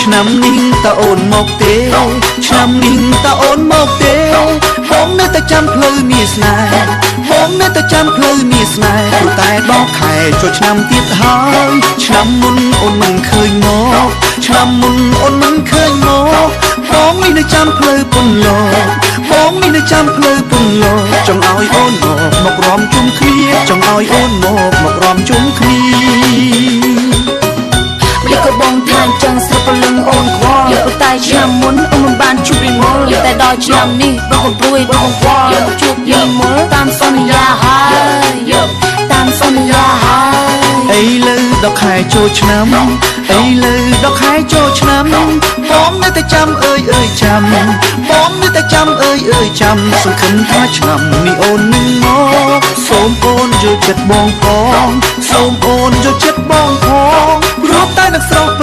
ឆ្នាំនេះតើអូនមកទេឆ្នាំនេះតើអូនមកទេបងនៅតែចាំផ្លូវមាសស្នេហ៍បងនៅតែចាំផ្លូវមាសស្នេហ៍តែដល់ខែចូលឆ្នាំទៀតហើយឆ្នាំមុនអូនមិនឃើញមកឆ្នាំមុនអូនមិនឃើញមកបងនេះនៅចាំផ្លូវពន្លកបងនេះនៅចាំផ្លូវពន្លកចង់ឲ្យអូនមករំជុំគ្នាចង់ឲ្យអូនមករំជុំគ្នាមិនក៏បងថាអញ្ចឹងស្រាប់ព្រលឹងអូនខ្វល់យកតែឆ្នាំមុនអូនមិនបានជួបពីមុនតែដល់ឆ្នាំនេះបងព្រួយបងខ្វល់យកជួបពីមុនតាមសន្យាហើយតាមសន្យាហើយអីលើដល់ខែចូលឆ្នាំអីលើដល់ខែចូលឆ្នាំបងនៅតែចាំអើយចាំបងនៅតែចាំអើយចាំសង្ឃឹមថាឆ្នាំនេះអូននឹងមកសូមអូនយកចិត្តបងផងសូមអូនយកចិត្តបងផងព្រោះតែនឹកស្រស់